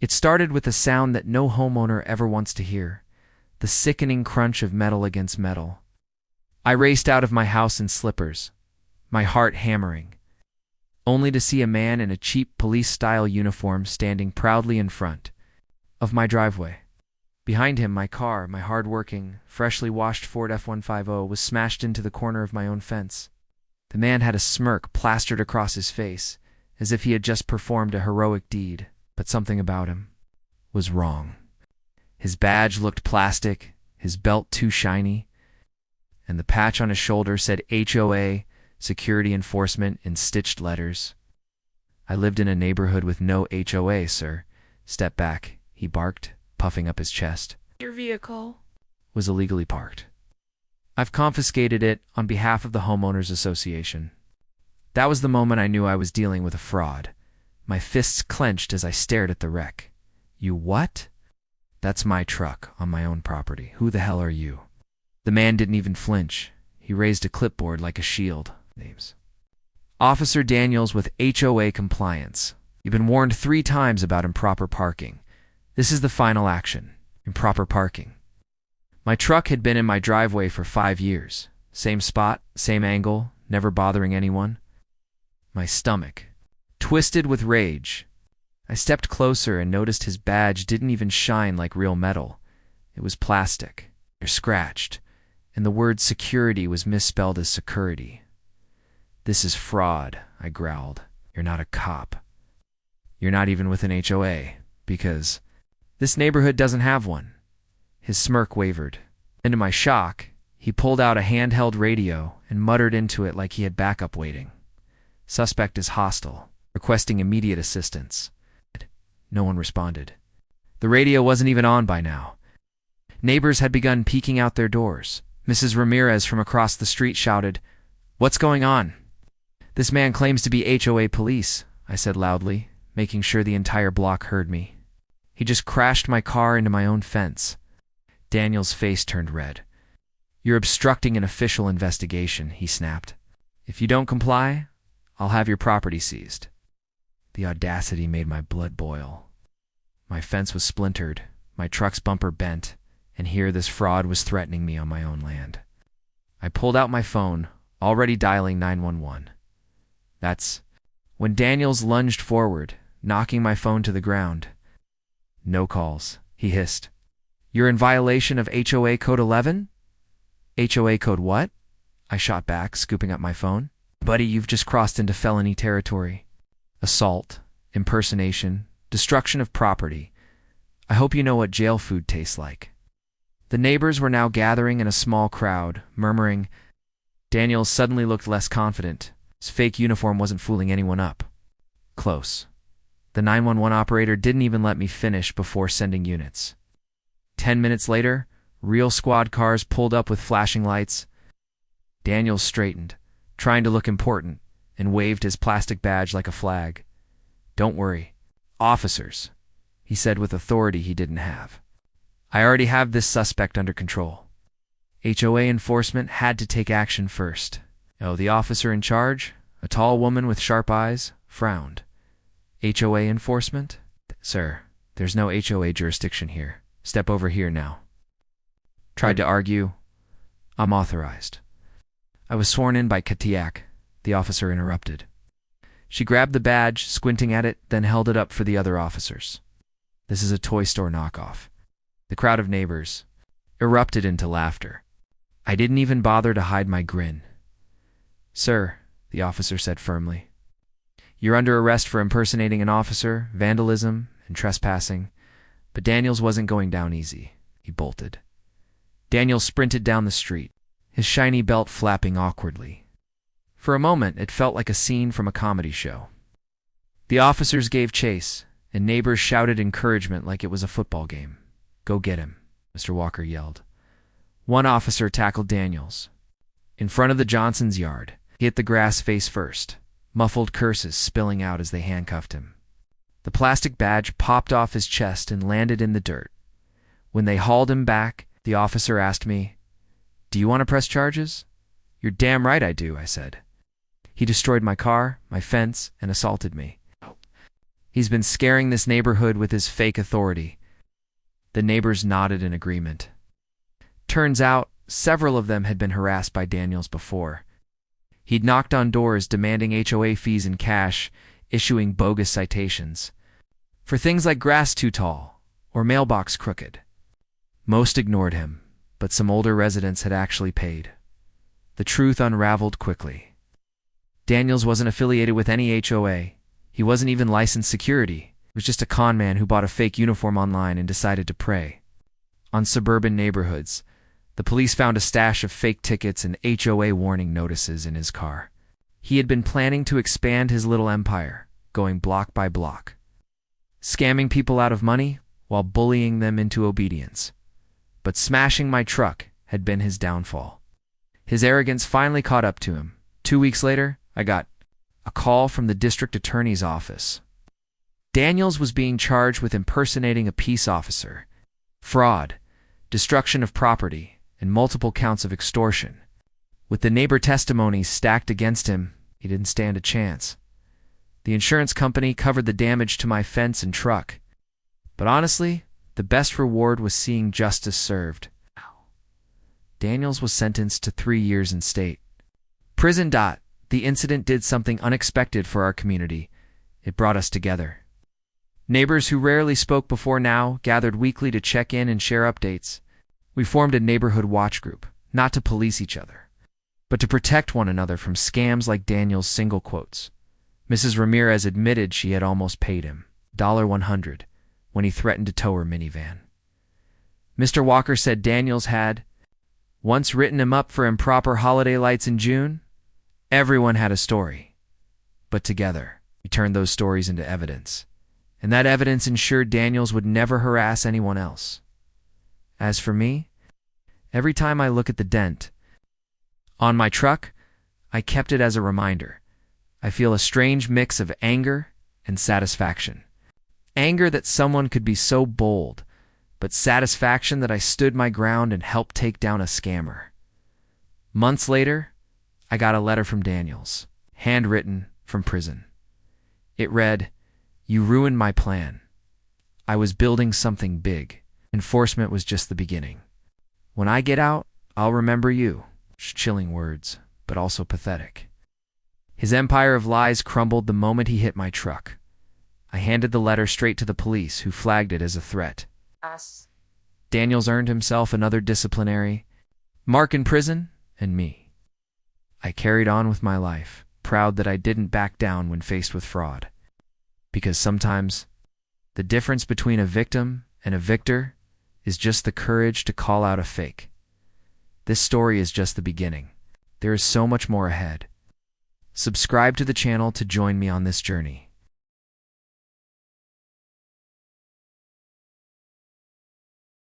It started with a sound that no homeowner ever wants to hear, the sickening crunch of metal against metal. I raced out of my house in slippers, my heart hammering, only to see a man in a cheap police-style uniform standing proudly in front of my driveway. Behind him, my car, my hard-working, freshly washed Ford F-150, was smashed into the corner of my own fence. The man had a smirk plastered across his face, as if he had just performed a heroic deed, but something about him was wrong. His badge looked plastic, his belt too shiny, and the patch on his shoulder said HOA, Security Enforcement, in stitched letters. I lived in a neighborhood with no HOA, sir. Step back, he barked, puffing up his chest. Your vehicle Was illegally parked. I've confiscated it on behalf of the Homeowners Association. That was the moment I knew I was dealing with a fraud. My fists clenched as I stared at the wreck. You what? That's my truck on my own property. Who the hell are you? The man didn't even flinch. He raised a clipboard like a shield. Names. Officer Daniels with HOA compliance. You've been warned 3 times about improper parking. This is the final action. Improper parking. My truck had been in my driveway for 5 years. Same spot, same angle, never bothering anyone. My stomach twisted with rage. I stepped closer and noticed his badge didn't even shine like real metal. It was plastic, or scratched, and the word security was misspelled as security. This is fraud, I growled. You're not a cop. You're not even with an HOA, because this neighborhood doesn't have one. His smirk wavered, and to my shock, he pulled out a handheld radio and muttered into it like he had backup waiting. Suspect is hostile, requesting immediate assistance. No one responded. The radio wasn't even on by now. Neighbors had begun peeking out their doors. Mrs. Ramirez from across the street shouted, "What's going on?" "This man claims to be HOA police," I said loudly, making sure the entire block heard me. "He just crashed my car into my own fence." Daniel's face turned red. "You're obstructing an official investigation," he snapped. "If you don't comply, I'll have your property seized." The audacity made my blood boil. My fence was splintered, my truck's bumper bent, and here this fraud was threatening me on my own land. I pulled out my phone, already dialing 911. That's when Daniels lunged forward, knocking my phone to the ground. "No calls," he hissed. "You're in violation of HOA Code 11? HOA Code what?" I shot back, scooping up my phone. "Buddy, you've just crossed into felony territory. Assault, impersonation, destruction of property. I hope you know what jail food tastes like." The neighbors were now gathering in a small crowd, murmuring. Daniels suddenly looked less confident. His fake uniform wasn't fooling anyone up. Close. The 911 operator didn't even let me finish before sending units. 10 minutes later, real squad cars pulled up with flashing lights. Daniels straightened, trying to look important, and waved his plastic badge like a flag. "Don't worry. Officers," he said with authority he didn't have. "I already have this suspect under control." HOA enforcement had to take action first. Oh, the officer in charge, a tall woman with sharp eyes, frowned. "HOA enforcement? Sir, there's no HOA jurisdiction here. Step over here now." Tried to argue. "I'm authorized." I was sworn in by Katiak. The officer interrupted. She grabbed the badge, squinting at it, then held it up for the other officers. "This is a toy store knockoff." The crowd of neighbors erupted into laughter. I didn't even bother to hide my grin. "Sir," the officer said firmly, "you're under arrest for impersonating an officer, vandalism, and trespassing." But Daniels wasn't going down easy. He bolted. Daniels sprinted down the street, his shiny belt flapping awkwardly. For a moment, it felt like a scene from a comedy show. The officers gave chase, and neighbors shouted encouragement like it was a football game. "Go get him," Mr. Walker yelled. One officer tackled Daniels. In front of the Johnsons' yard, he hit the grass face first, muffled curses spilling out as they handcuffed him. The plastic badge popped off his chest and landed in the dirt. When they hauled him back, the officer asked me, "Do you want to press charges?" "You're damn right I do," I said. "He destroyed my car, my fence, and assaulted me." He's been scaring this neighborhood with his fake authority." The neighbors nodded in agreement. Turns out, several of them had been harassed by Daniels before. He'd knocked on doors demanding HOA fees in cash, issuing bogus citations for things like grass too tall or mailbox crooked. Most ignored him, but some older residents had actually paid. The truth unraveled quickly. Daniels wasn't affiliated with any HOA. He wasn't even licensed security. He was just a con man who bought a fake uniform online and decided to prey on suburban neighborhoods. The police found a stash of fake tickets and HOA warning notices in his car. He had been planning to expand his little empire, going block by block, scamming people out of money while bullying them into obedience. But smashing my truck had been his downfall. His arrogance finally caught up to him. 2 weeks later, I got a call from the district attorney's office. Daniels was being charged with impersonating a peace officer, fraud, destruction of property, and multiple counts of extortion. With the neighbor testimonies stacked against him, he didn't stand a chance. The insurance company covered the damage to my fence and truck. But honestly, the best reward was seeing justice served. Daniels was sentenced to 3 years in state prison. The incident did something unexpected for our community. It brought us together. Neighbors who rarely spoke before now gathered weekly to check in and share updates. We formed a neighborhood watch group, not to police each other, but to protect one another from scams like Daniel's single quotes. Mrs. Ramirez admitted she had almost paid him $100 when he threatened to tow her minivan. Mr. Walker said Daniels had once written him up for improper holiday lights in June. Everyone had a story, but together we turned those stories into evidence, and that evidence ensured Daniels would never harass anyone else. As for me, every time I look at the dent on my truck, I kept it as a reminder. I feel a strange mix of anger and satisfaction. Anger that someone could be so bold, but satisfaction that I stood my ground and helped take down a scammer. Months later, I got a letter from Daniels, handwritten from prison. It read, "You ruined my plan. I was building something big. Enforcement was just the beginning. When I get out, I'll remember you." Chilling words, but also pathetic. His empire of lies crumbled the moment he hit my truck. I handed the letter straight to the police, who flagged it as a threat. Daniels earned himself another disciplinary mark in prison, and me. I carried on with my life, proud that I didn't back down when faced with fraud. Because sometimes, the difference between a victim and a victor is just the courage to call out a fake. This story is just the beginning. There is so much more ahead. Subscribe to the channel to join me on this journey.